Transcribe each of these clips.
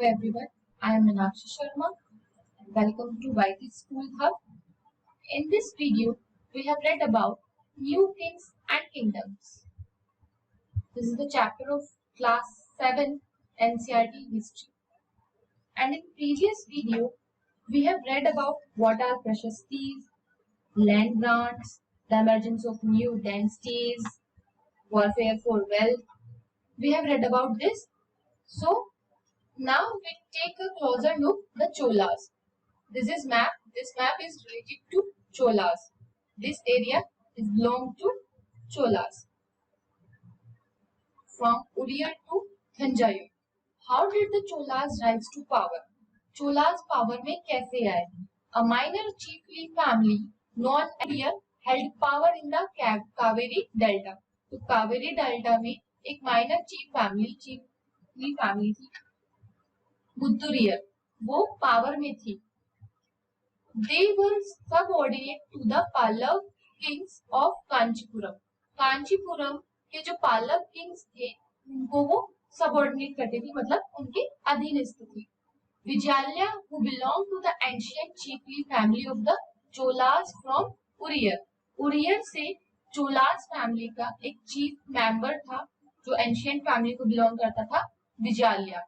everyone, I am Meenakshi Sharma and welcome to YT School Hub. In this video, we have read about new kings and kingdoms. This is the chapter of class 7 NCERT history. And in previous video, we have read about what are prashastis, land grants, the emergence of new dynasties, warfare for wealth. We have read about this. So now we take a closer look at the Cholas. This map is related to Cholas. This area is belong to Cholas. From Uriyar to Thanjavur. How did the Cholas rise to power? Cholas power में कैसे आए? A minor chiefly family known as Uriyar held power in the Kaveri Delta. तो Kaveri delta में एक minor chiefly family थी. मुद्दुरियर वो power में थी. They were subordinate to the Pallava kings of Kanchipuram. Kanchipuram के जो पालव किंग्स थे उनको वो सबऑर्डिनेट करते थे, मतलब उनके अधीनस्थ थे. विजाल्या who belonged to the ancient chiefly family of the Cholas from Uriyar. उरियर से चोलास फैमिली का एक चीफ मेंबर था जो एंशियंट फैमिली को बिलोंग करता था, विजाल्या.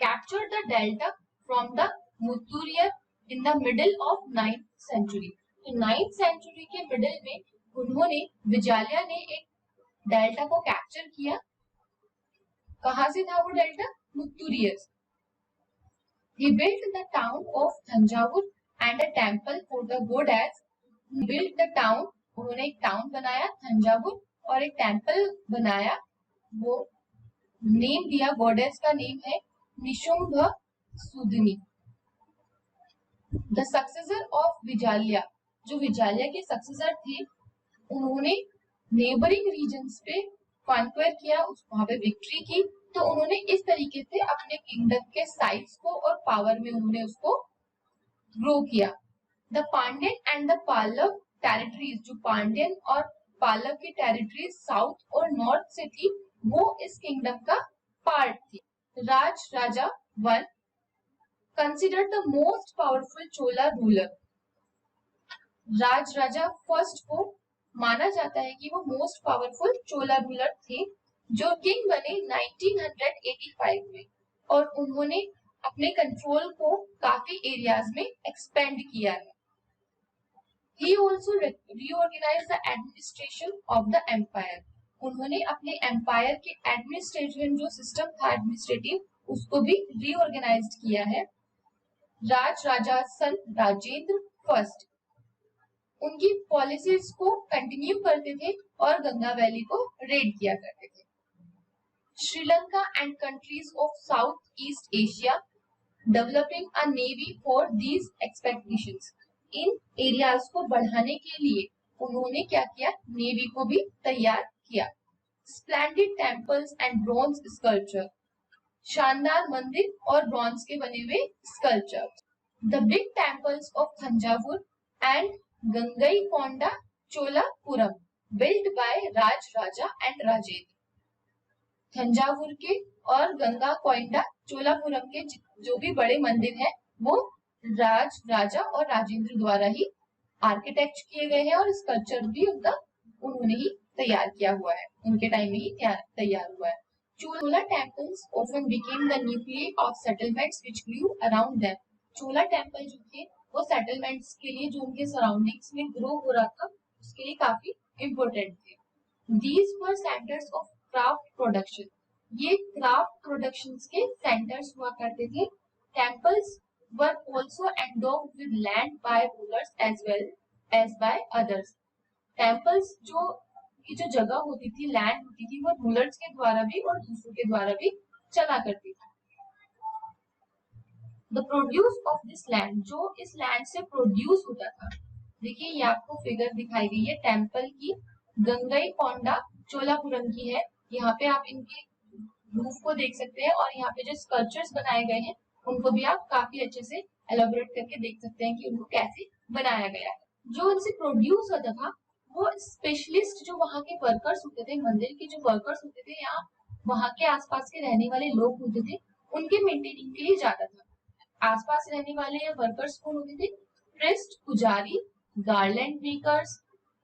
Captured the delta from the Mutturiya in the middle of 9th century. तो 9th century के मिडिल में उन्होंने विजालिया ने एक डेल्टा को कैप्चर किया. कहां से था वो delta? मुत्तुरियस. He built the town of Thanjavur and a temple for the goddess. He built the town. उन्होंने एक टाउन बनाया थंजावुर और एक टेम्पल बनाया. वो नेम दिया, गॉडेस का नेम है Nishumbh Sudni. The successor of विजालिया, जो विजालिया के सक्सेसर थे, उन्होंने नेबरिंग रीजन्स पे कॉन्क्वेर किया, वहां पे विक्ट्री की. तो उन्होंने इस तरीके से अपने किंगडम के साइज को और पावर में उन्होंने उसको ग्रो किया. द पांड्यन एंड द पालव टेरिटरीज, जो पांड्यन और पालव की टेरिटरीज साउथ और नॉर्थ से थी, वो इस किंगडम का पार्ट थी. राज राजा 1 considered the most powerful Chola ruler. Raj Raja first को माना जाता है कि वो मोस्ट पावरफुल चोला रूलर थे, जो किंग बने 1985 में, और उन्होंने अपने कंट्रोल को काफी एरियाज में एक्सपेंड किया है. He also reorganized the administration of the empire. उन्होंने अपने एम्पायर के एडमिनिस्ट्रेशन जो सिस्टम था एडमिनिस्ट्रेटिव, उसको भी रीऑर्गेनाइज किया है. राज राजा सन राजेंद्र फर्स्ट उनकी पॉलिसीज को कंटिन्यू करते थे और गंगा वैली को रेड किया करते थे. Sri Lanka and countries of south east Asia developing a navy for these expectations. In areas को बढ़ाने के लिए उन्होंने क्या किया? नेवी को भी तैयार किया. Splendid temples and bronze sculpture, शानदार मंदिर और ब्रॉन्ज के बने हुए sculpture. The big temples of Thanjavur and Gangaikonda Cholapuram built by Raj Raja and Rajendra. Thanjavur के और गंगाकोंडा चोलापुरम के जो भी बड़े मंदिर हैं वो राज राजा और राजेंद्र द्वारा ही आर्किटेक्ट किए गए हैं और स्कल्पचर भी उन्होंने ही तैयार किया हुआ है, उनके टाइम में ही तैयार हुआ है. Chola temples often became the nuclei of settlements which grew around them. Chola temple जो थे वो सेटलमेंट्स के लिए जो उनके सराउंडिंग्स में ग्रो हो रहा था उसके लिए काफी इम्पोर्टेंट थे. These were centers of craft production. ये क्राफ्ट प्रोडक्शन के सेंटर्स हुआ करते थे. Temples were also endowed with land by rulers as well as by others. Temples की जो जगह होती थी, लैंड होती थी, वो रूलर्स के द्वारा भी और दूसरों के द्वारा भी चला करती थी. The produce of this land, जो इस लैंड से प्रोड्यूस होता था. देखिए ये आपको फिगर दिखाई गई है टेम्पल की, गंगईकोंडा चोलापुरम की है. यहाँ पे आप इनके रूफ को देख सकते हैं और यहाँ पे जो स्कल्पचर्स बनाए गए हैं उनको भी आप काफी अच्छे से एलोबरेट करके देख सकते हैं कि उनको कैसे बनाया गया है. जो इनसे प्रोड्यूस होता था वो स्पेशलिस्ट जो वहाँ के वर्कर्स होते थे, मंदिर के जो वर्कर्स होते थे या वहाँ के आसपास के रहने वाले लोग होते थे, उनके मेंटेनिंग के लिए जाता था। आसपास रहने वाले या वर्कर्स कौन होते थे? प्रेस्ट, पुजारी, garland makers,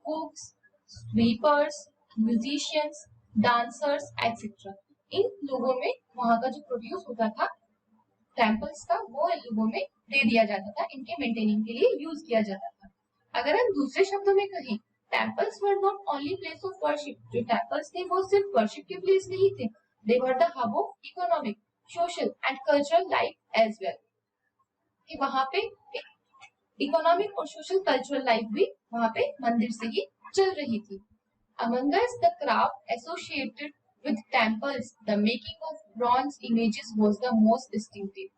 cooks, sweepers, musicians, dancers etcetera. इन लोगों में वहां का जो प्रोड्यूस होता था टेम्पल्स का, वो इन लोगों में दे दिया जाता था, इनके मेंटेनिंग के लिए यूज किया जाता था। अगर हम दूसरे शब्दों में कहें, temples were not only place of worship. जो टेम्पल्स थे वो सिर्फ वर्शिप के प्लेस नहीं थे, they were the hub of economic, social and cultural life as well. कि वहां पे इकोनॉमिक और सोशल कल्चरल लाइफ भी वहां पे मंदिर से ही चल रही थी। Among us, the craft associated with temples, the making of bronze images was the most distinctive.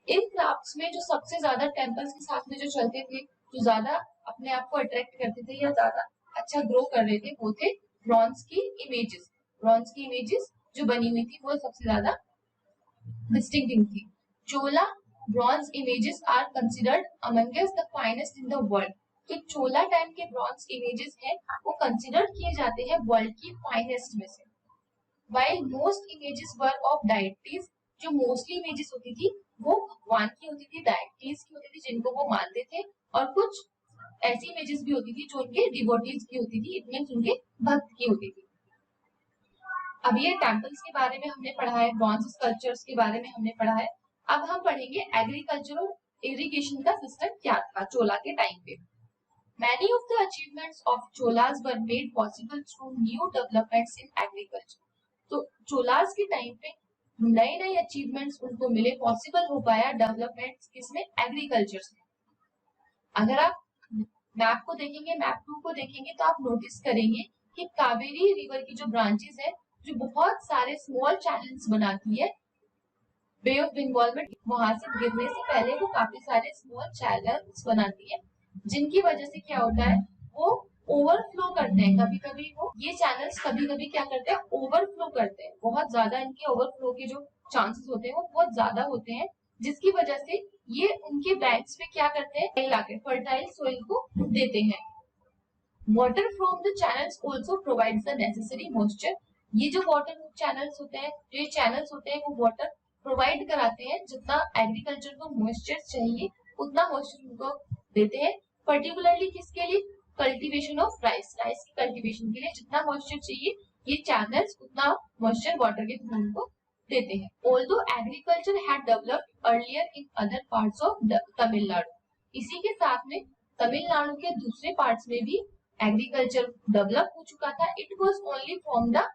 In crafts में जो सबसे ज्यादा टेम्पल्स के साथ में जो चलते थे, जो ज्यादा अपने आप को अट्रैक्ट करते थे या ज्यादा अच्छा ग्रो कर रहे थे, वो थे ब्रॉन्ज की इमेजेस। ब्रॉन्ज की इमेजेस जो बनी हुई थी वो सबसे ज्यादा डिस्टिंक्टिव थी। Chola bronze images are considered amongst the finest in the world. तो चोला टाइम के ब्रॉन्ज इमेजेस हैं वो कंसिडर किए जाते हैं वर्ल्ड की फाइनेस्ट में से। While most images were of deities, जो मोस्टली इमेजेस होती थी वो भगवान की होती थी, डायटीज की होती थी जिनको वो मानते थे, और कुछ ऐसी इमेजेस भी होती थी जो उनके डिवोटीज की होती थी, इट मींस उनके भक्त की होती थी। अब ये टेम्पल्स के बारे में हमने पढ़ा है, ब्रॉन्ज स्कल्पचर्स के बारे में हमने पढ़ा है। अब हम पढ़ेंगे एग्रीकल्चर और इरिगेशन का सिस्टम क्या था चोला के टाइम पे। Many of the achievements of Cholas were made possible through new developments in agriculture. तो चोलास के टाइम पे नए नए अचीवमेंट्स उनको मिले, पॉसिबल हो पाया डेवलपमेंट्स किसमें? एग्रीकल्चर में। अगर आप मैप को देखेंगे, मैप 2 को देखेंगे तो आप नोटिस करेंगे कि कावेरी रिवर की जो ब्रांचेस है, जो बहुत सारे स्मॉल चैनल्स बनाती है बे ऑफ बंगाल में, वहां से गिरने से पहले वो काफी सारे स्मॉल चैनल्स बनाती है, जिनकी वजह से क्या होता है, वो ओवरफ्लो करते हैं। कभी कभी वो ये चैनल्स कभी कभी क्या करते हैं, ओवरफ्लो करते हैं, बहुत ज्यादा इनके ओवरफ्लो के जो चांसेस होते हैं वो बहुत ज्यादा होते हैं, जिसकी वजह से ये उनके बैंक्स पे क्या करते हैं, इलाके फर्टाइल सोइल को देते हैं। Water from the channels also provides the necessary moisture. ये जो वाटर चैनल्स होते हैं, जो ये चैनल्स होते हैं, वो वाटर प्रोवाइड कराते हैं, जितना एग्रीकल्चर को मॉइस्चर चाहिए उतना मॉइस्चर उनको देते हैं। पर्टिकुलरली किसके लिए? कल्टीवेशन ऑफ राइस, राइस की कल्टीवेशन के लिए जितना मॉइस्चर चाहिए ये चैनल्स उतना मॉइस्चर वाटर के थ्रू उनको देते हैं। Although agriculture had developed earlier in other parts of Tamil Nadu, इसी के साथ में तमिलनाडु के दूसरे पार्ट्स में भी एग्रीकल्चर डेवलप हो चुका था। It was only from the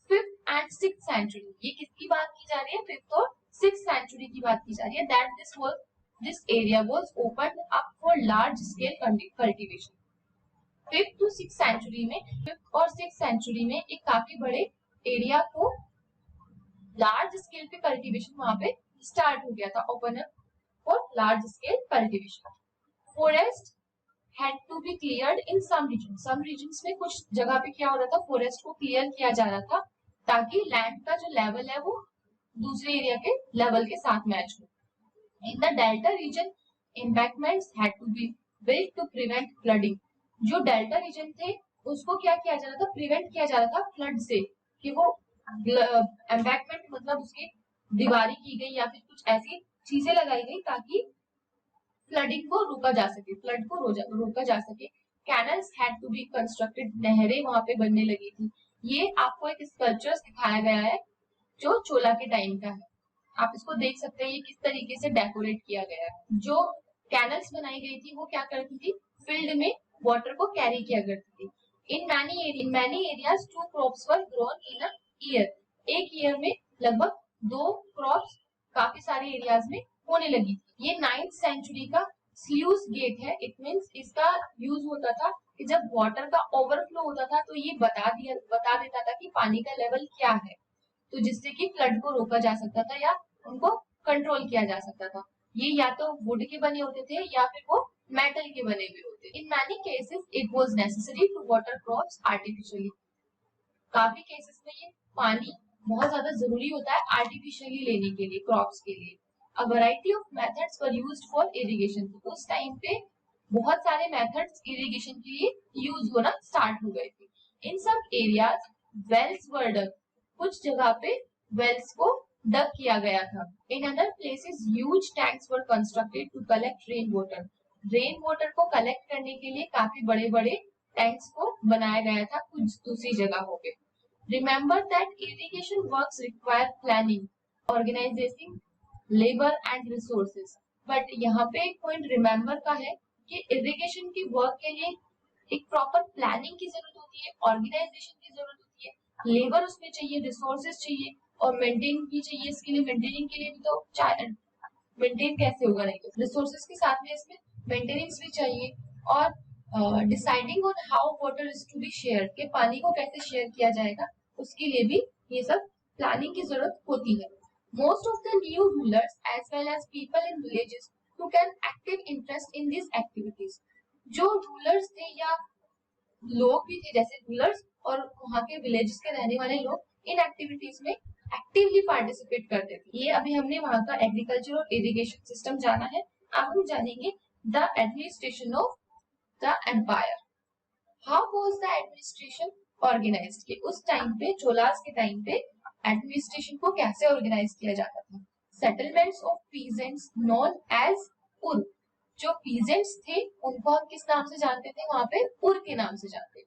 5th and 6th century. ये किसकी बात की जा रही है? 5th और 6th सेंचुरी की बात की जा रही है। That this area was opened up for large scale cultivation. 5th to 6th century में, 5th और 6th सेंचुरी में एक काफी बड़े एरिया को लार्ज स्केल पे कल्टीवेशन वहां पे स्टार्ट हो गया था, open up for large scale cultivation. Forest had to be cleared in some regions. Some regions में कुछ जगह पे क्या हो रहा था, फॉरेस्ट को क्लियर किया जा रहा था ताकि लैंड का जो लेवल है वो दूसरे एरिया के लेवल के साथ मैच हो। In the delta region, embankments had to be built to prevent flooding. जो डेल्टा रीजन थे उसको क्या किया जा रहा था, प्रिवेंट किया जा रहा था फ्लड से, कि वो एम्बैंकमेंट मतलब उसकी दीवारी की गई या फिर कुछ ऐसी चीजें लगाई गई ताकि फ्लडिंग को रोका जा सके, फ्लड को रोका जा सके। Canals had to be constructed, नहरें वहां पे बनने लगी थी। ये आपको एक स्कल्पचर्स दिखाया गया है जो चोला के टाइम का है, आप इसको देख सकते हैं, ये किस तरीके से डेकोरेट किया गया है। जो कैनल्स बनाई गई थी वो क्या करती थी, फील्ड में वाटर को कैरी किया करती थी। In many areas 2 crops were grown in a year. एक ईयर में लगभग 2 क्रॉप्स काफी सारे एरियाज में होने लगी थी। ये 9th सेंचुरी का स्लूस गेट है। इट मींस इसका यूज होता था कि जब वाटर का ओवरफ्लो होता था तो ये बता देता था कि पानी का लेवल क्या है, तो जिससे कि फ्लड को रोका जा सकता था या उनको कंट्रोल किया जा सकता था। ये या तो वुड के बने होते थे या फिर वो मेटल के बने हुए होते। In many cases it was necessary to water crops artificially. काफी केसेस में ये पानी बहुत ज्यादा जरूरी होता है आर्टिफिशियली लेने के लिए, क्रॉप्स के लिए। A variety of methods were used for irrigation. तो उस टाइम पे बहुत सारे मेथड्स इरिगेशन के लिए यूज होना स्टार्ट हो गए थे। इन सब एरियाज वेल्स वर डग, कुछ जगह पे वेल्स को डग किया गया था। In other places huge tanks were constructed to collect rain water. Rain water को कलेक्ट करने के लिए काफी बड़े बड़े टैंक्स को बनाया गया था कुछ दूसरी जगहों पे। Remember that irrigation works require planning, organisation, labour and resources. But यहाँ पे एक पॉइंट रिमेंबर का है कि इरिगेशन की वर्क के लिए एक प्रॉपर प्लानिंग की जरूरत होती है, ऑर्गेनाइजेशन की जरूरत होती है, लेबर उसमें चाहिए, रिसोर्सेज चाहिए और मेंटेन भी चाहिए। इसके लिए मेंटेनिंग के लिए भी तो मेंटेन कैसे होगा, नहीं तो रिसोर्सेज के साथ में इसमें मेंटेनेंस भी चाहिए। और deciding on how water is to be share, के पानी को कैसे शेयर किया जाएगा, उसके लिए भी ये सब प्लानिंग की जरूरत होती है। Most of the new rulers as well as people in villages took an active interest in this activities. जो रूलर्स थे या लोग भी थे, जैसे रूलर्स और वहाँ के विलेजेस के रहने वाले लोग इन एक्टिविटीज में एक्टिवली पार्टिसिपेट करते थे। ये अभी हमने वहाँ का एग्रीकल्चर और इरिगेशन सिस्टम जाना है। अब हम जानेंगे the administration of the empire. How was the administration organised, कि उस टाइम पे, चोलास के टाइम पे एडमिनिस्ट्रेशन को कैसे ऑर्गेनाइज किया जाता था। Settlements of peasants known as ur, जो पीजेंट्स थे उनको हम किस नाम से जानते थे, वहां पे उर के नाम से जानते थे।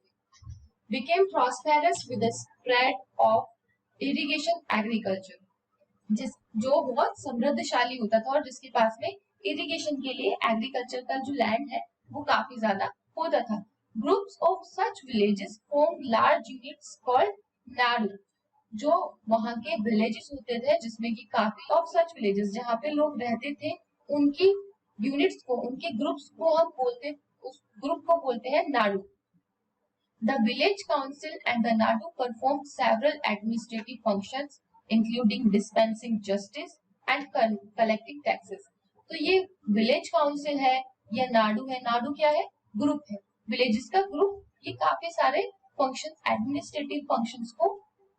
Became prosperous with the spread of irrigation agriculture, जिस जो बहुत समृद्धशाली होता था और जिसके पास में इरिगेशन के लिए एग्रीकल्चर का जो लैंड है वो काफी ज्यादा होता था। Groups of such villages form large units called Nadu, जो वहां के विलेजेस होते थे जिसमें कि काफी ऑफ सच विलेजेस जहाँ पे लोग रहते थे, उनकी यूनिट्स को, उनके ग्रुप्स को हम बोलते, उस ग्रुप को बोलते हैं Nadu. The village council and the Nadu performed several administrative functions, including dispensing justice and collecting taxes. तो ये विलेज काउंसिल है या नाडू है, नाडू क्या है, ग्रुप है, विलेजेस का ग्रुप। ये काफी सारे फंक्शंस, एडमिनिस्ट्रेटिव फंक्शंस को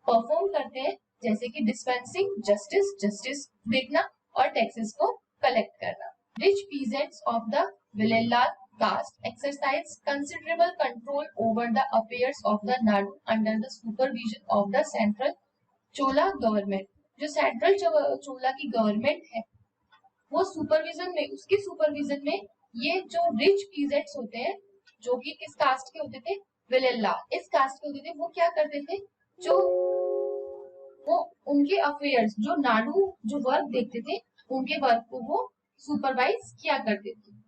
परफॉर्म करते हैं, जैसे कि डिस्पेंसिंग जस्टिस, जस्टिस देखना, और टैक्सेस को कलेक्ट करना। Rich peasants of the Villelal caste exercised considerable control over the affairs of the Nadu under the supervision of the central Chola government. जो सेंट्रल चोला की गवर्नमेंट है वो सुपरविजन में, उसके सुपरविजन में ये जो रिच पीजेंट्स होते हैं, जो कि किस कास्ट के होते थे, विलेला, इस कास्ट के होते थे, वो क्या करते थे, जो वो उनके अफेयर्स, जो नाडू जो वर्क देखते थे, उनके वर्क को वो सुपरवाइज किया करते थे।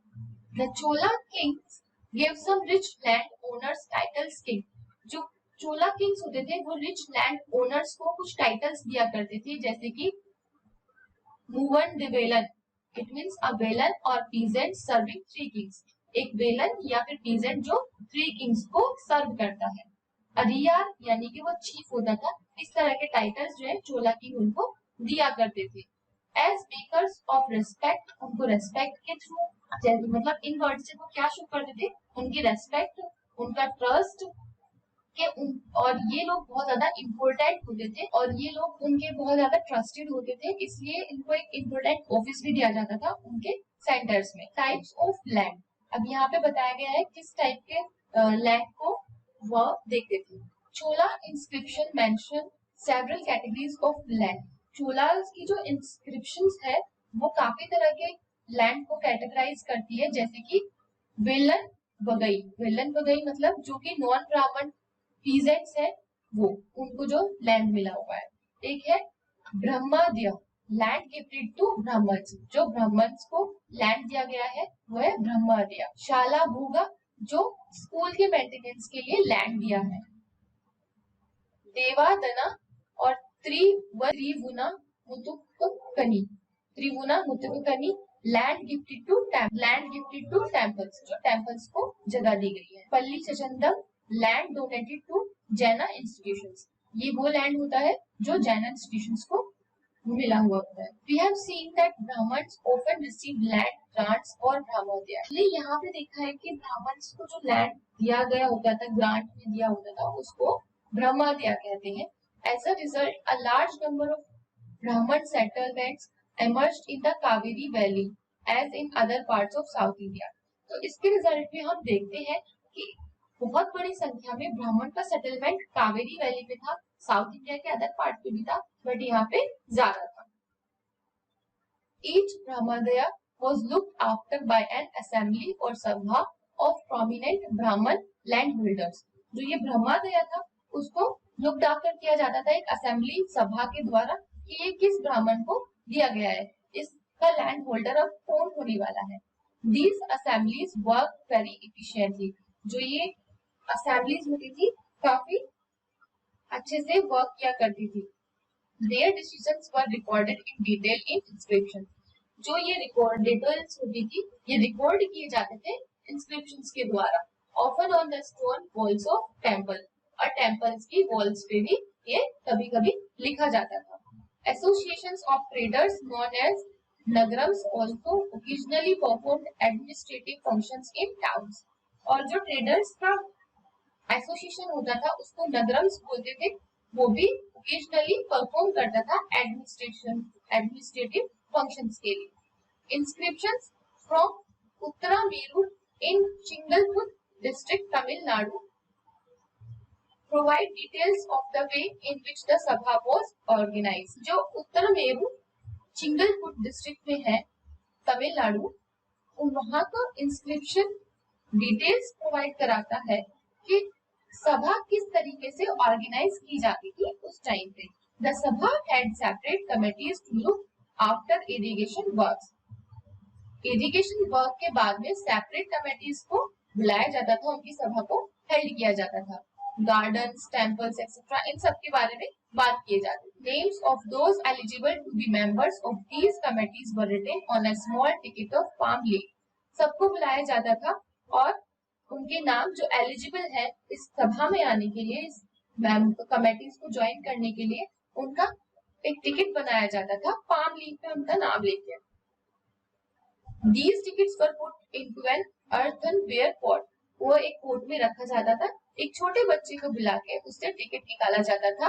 The Chola kings gave some rich land owners titles king. जो चोला किंग्स होते थे वो रिच लैंड ओनर्स को कुछ टाइटल्स दिया करते थे, जैसे कि मूवन de Velan, it means a Velan और पीजेंट सर्विंग थ्री किंग्स, एक वेलन या फिर पीजेंट जो थ्री किंग्स को सर्व करता है। अरियार यानी कि वो चीफ होता था। इस तरह के टाइटल्स जो है चोला किंग उनको दिया करते थे। एज मेकर्स ऑफ रिस्पेक्ट, उनको रेस्पेक्ट के थ्रू, मतलब इन वर्ड से वो क्या शो करते थे, उनकी रेस्पेक्ट, उनका ट्रस्ट के और ये लोग बहुत ज्यादा इम्पोर्टेंट होते थे और ये लोग उनके बहुत ज्यादा ट्रस्टेड होते थे, इसलिए इनको एक इम्पोर्टेंट ऑफिस भी दिया जाता था उनके सेंटर्स में। टाइप्स ऑफ लैंड, अब यहाँ पे बताया गया है किस टाइप के लैंड को वह देखते थे। Chola inscription mention several categories of land, Cholas की जो इंस्क्रिप्शंस है वो काफी तरह के लैंड को कैटेगराइज करती है, जैसे कि वेलन वगई, वेलन वगई मतलब जो कि नॉन ब्राह्मण पीजेंट्स है वो, उनको जो लैंड मिला हुआ है। एक है ब्रह्मद्य, लैंड गिफ्टेड टू ब्राह्मण्स, जो ब्राह्मण्स को लैंड दिया गया है वो है ब्रह्मद्य। शाला भूगा, जो स्कूल के मेंटेनेंस के लिए लैंड दिया है। देवादना और त्रिवुना मुतुकनी, त्रिवुना मुतुकनी लैंड गिफ्टेड टू टेम्पल्स, जो टेम्पल्स को जगह दी गई है। पल्ली सचंदम लैंड डोनेटेड टू जैना इंस्टीट्यूशंस, ये वो लैंड होता है जो जैन इंस्टीट्यूशंस को मिला हुआ होता है। We have seen that Brahmins often receive land grants और ब्रह्मोदय, इसलिए यहाँ पे देखा है कि ब्राह्मण्स को जो लैंड दिया गया होता था, ग्रांट में दिया होता था, उसको ब्रह्मोदय कहते हैं। As a result, a large number of Brahman settlements emerged in the Kaveri Valley, as in other parts of South India. तो इसके रिजल्ट में हम देखते हैं कि बहुत बड़ी संख्या में ब्राह्मण का सेटलमेंट कावेरी वैली में था, साउथ इंडिया के अदर पार्ट पे भी था, बट यहाँ पे ज्यादा था। Each Brahmadaya was looked after by an assembly or sabha of prominent Brahman landholders. जो ये ब्रह्मादया था उसको लुक्ड आफ्टर किया जाता था एक असेंबली सभा के द्वारा कि ये किस ब्राह्मण को दिया गया है, इसका लैंड होल्डर अब कौन होने वाला है। These assemblies work very efficiently. जो ये असेंबलीज होती थी काफी अच्छे से वर्क किया करती थी। Their decisions were recorded in detail in inscription. जो ये रिकॉर्ड डिटेल्स होती थी ये रिकॉर्ड किए जाते थे इंस्क्रिप्शंस के द्वारा, often on the stone walls of temple, और टेम्पल्स की वॉल्स पे भी ये कभी कभी लिखा जाता था। Associations of traders known as nagrams also occasionally performed administrative functions in towns. और जो ट्रेडर्स का एसोसिएशन होता था उसको नगरम्स बोलते थे, वो भी ओकेजनली परफॉर्म करता था एडमिनिस्ट्रेटिव फंक्शंस के लिए। Inscriptions from Uttaramerur in Chingleput district Tamil Nadu provide details of the way in which the sabha was organized. जो उत्तरमेरू चिंगलपुर डिस्ट्रिक्ट में है तमिलनाडु, वहां का इंस्क्रिप्शन डिटेल्स प्रोवाइड कराता है कि सभा किस तरीके से ऑर्गेनाइज की जाती थी उस टाइम पे। The sabha had separate committees to look after irrigation works. Irrigation work के बाद में सेपरेट कमिटीज को बुलाया जाता था, उनकी सभा को हेल्ड किया जाता था। गार्डन्स, टेम्पल्स एक्सेट्रा इन सब के बारे में बात किए जाते थे। Names of those eligible to be members of these committees were written on a small ticket of palm leaf. सबको बुलाया जाता था और उनके नाम जो एलिजिबल है इस सभा में आने के लिए, इस कमेटीज को ज्वाइन करने के लिए, उनका एक टिकट बनाया जाता था पाम लीफ पे उनका नाम लेके। These tickets were put into an earthenware pot. वो एक पोट में रखा जाता था, एक छोटे बच्चे को बुला के उससे टिकट निकाला जाता था,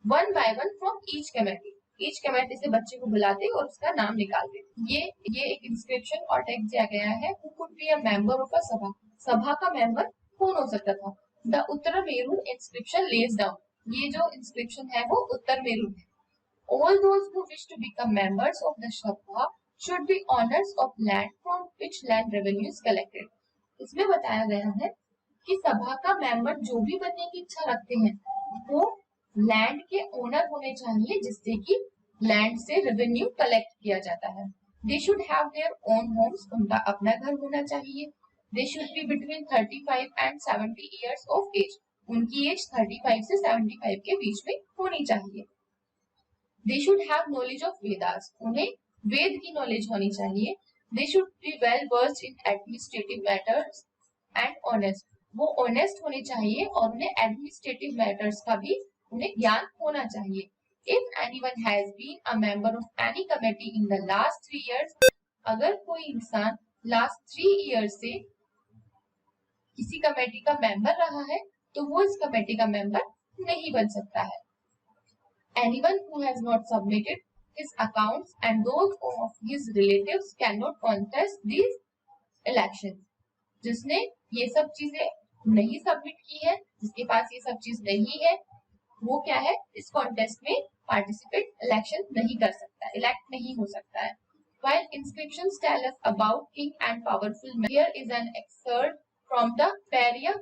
one by one from each committee. Each committee से बच्चे को बुलाते और उसका नाम निकालते। ये एक इंस्क्रिप्शन और टेक्स्ट दिया गया है। Who could be a member of a सभा? सभा का मेंबर कौन हो सकता था? The Uttaramerur inscription lays down. ये जो इंस्क्रिप्शन है वो उत्तरमेरू है। All those who wish to become members of the sabha should be owners of land from which land revenue is collected. इसमें बताया गया है कि सभा का मेंबर जो भी बनने की इच्छा रखते हैं वो लैंड के ओनर होने चाहिए जिससे कि लैंड से रेवेन्यू कलेक्ट किया जाता है। They should have their own homes. उनका अपना घर होना चाहिए। They should be between 35 and 70 years of age. उनकी एज 35 से 75 के बीच में होनी चाहिए। They should have knowledge of Vedas. उन्हें वेद की नॉलेज होनी चाहिए। They should be well versed in administrative matters and honest. वो ऑनेस्ट होने चाहिए और उन्हें एडमिनिस्ट्रेटिव मैटर्स का भी उन्हें ज्ञान होना चाहिए। If anyone has been a member of any committee in the last 3 years, अगर कोई इंसान लास्ट 3 years से किसी कमेटी का मेंबर रहा है तो वो इस कमेटी का मेंबर नहीं बन सकता है। Anyone who has not submitted his accounts and those of his relatives cannot contest these elections. जिसने ये सब चीजें नहीं सबमिट की है, जिसके पास ये सब चीज नहीं है, वो क्या है, इस कॉन्टेस्ट में पार्टिसिपेट इलेक्शन नहीं कर सकता, इलेक्ट नहीं हो सकता है। While inscriptions tell us about king and powerful men, here is an excerpt from the Periya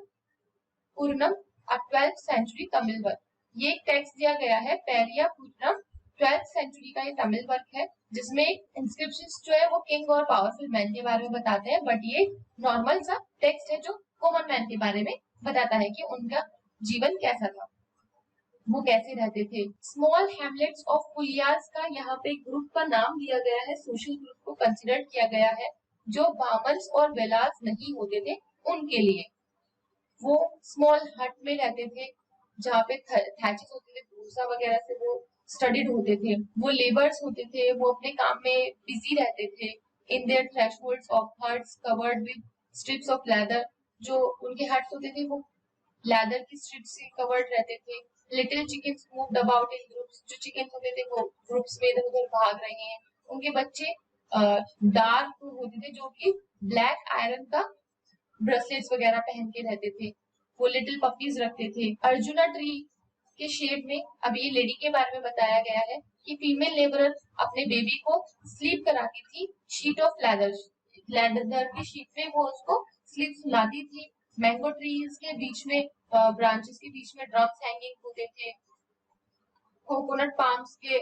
Purnam, a 12th century Tamil work. ये एक टेक्स्ट दिया गया है पेरिया पूर्णम 12th सेंचुरी का, ये तमिल वर्क है जिसमें इंस्क्रिप्शंस जो है वो किंग और पावरफुल मैन के बारे में बताते हैं, बट ये नॉर्मल सा टेक्स्ट है जो कॉमन मैन के बारे में बताता है कि उनका जीवन कैसा था, वो कैसे रहते थे। स्मॉल हैमलेट्स ऑफ पुलियास का यहाँ पे ग्रुप का नाम दिया गया है, सोशल ग्रुप को कंसिडर किया गया है जो बामन्स और वेलास नहीं होते थे उनके लिए। वो स्मॉल हट में रहते थे जहाँ पे थैचेस होते थे, भूसा वगैरह से वो स्टडीड होते थे। वो लेबर्स होते थे, वो अपने काम में बिजी रहते थे। In their thresholds of huts covered with strips of leather, जो उनके हट्स होते थे वो लेदर की स्ट्रिप्स से कवर्ड रहते थे। Little chickens moved about in groups, जो चिकन होते थे वो ग्रुप्स में इधर उधर भाग रहे हैं। उनके बच्चे डार्क होते थे जो कि ब्लैक आयरन का ब्रेसलेट्स वगैरह पहन के रहते थे। वो लिटिल पपीज रखते थे। अर्जुना ट्री के शेड में अब ये लेडी के बारे में बताया गया है कि फीमेल लेबरर अपने बेबी को स्लीप कराती थी शीट ऑफ लेदर की शीट में वो उसको स्लीप सुलाती थी। मैंगो ट्रीज के बीच में ब्रांचेस के बीच में ड्रम्स हैंगिंग होते थे। कोकोनट पाम्स के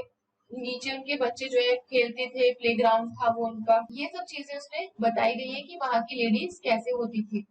नीचे उनके बच्चे जो है खेलते थे, प्लेग्राउंड था वो उनका। ये सब चीजें उसमें बताई गई है कि वहाँ की लेडीज कैसे होती थी।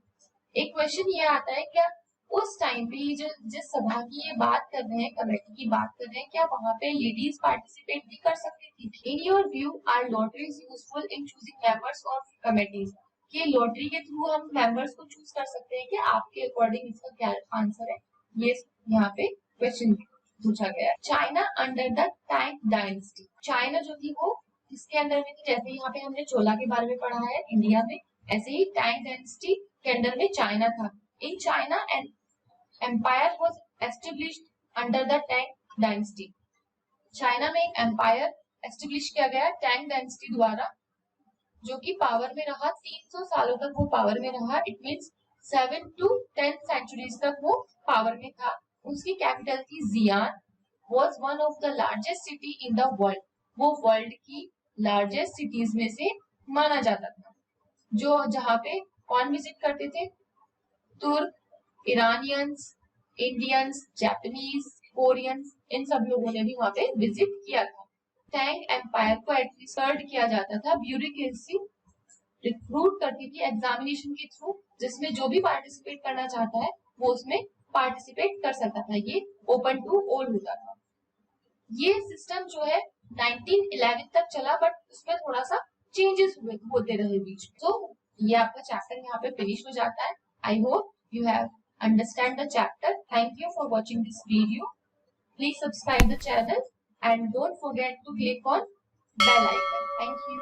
एक क्वेश्चन ये आता है, क्या उस टाइम पे जो जिस सभा की ये बात कर रहे हैं, कमेटी की बात कर रहे हैं, क्या वहाँ पे लेडीज पार्टिसिपेट भी कर सकती थी? In your view are lotteries useful in choosing members of committees? कि लॉटरी के थ्रू हम मेंबर्स को चूज कर सकते हैं? कि आपके अकॉर्डिंग इसका क्या आंसर है? ये यहाँ पे क्वेश्चन पूछा गया। China under the Tang dynasty, China जो थी वो किसके अंडर में थी? जैसे यहाँ पे हमने चोला के बारे में पढ़ा है इंडिया में, ऐसे ही टैंग डायनेस्टी के अंडर में चाइना था। In China and empire was established under the Tang dynasty, China में एक एम्पायर एस्टेब्लिश किया गया टैंग डायनेस्टी द्वारा, जो कि पावर में रहा 300 सालों तक वो पावर में रहा। इट मींस 7 to 10 सेंचुरीज तक वो पावर में था। उसकी कैपिटल थी Xi'an, was one of the largest city in the world, वो वर्ल्ड की लार्जेस्ट सिटीज में से माना जाता था। जो जहाँ पे कौन विजिट करते थे? तुर्क, ईरानियंस, इंडियंस, जापानीज, कोरियंस, इन सब लोगों ने भी वहाँ पे विजिट किया था। टैंग एम्पायर को एडमिनिस्ट्रेट किया जाता था, ब्यूरोक्रेसी रिक्रूट करती थी एग्जामिनेशन के थ्रू, जिसमें जो भी पार्टिसिपेट करना चाहता है वो उसमें पार्टिसिपेट कर सकता था। ये ओपन टू ऑल होता था। ये सिस्टम जो है 1911 तक चला, बट उसमें थोड़ा सा चेंजेस होते रहे बीच में। तो ये आपका चैप्टर यहाँ पे फिनिश हो जाता है। I hope you have understand the chapter. Thank you for watching this video. Please subscribe the channel and don't forget to click on bell icon. Thank you.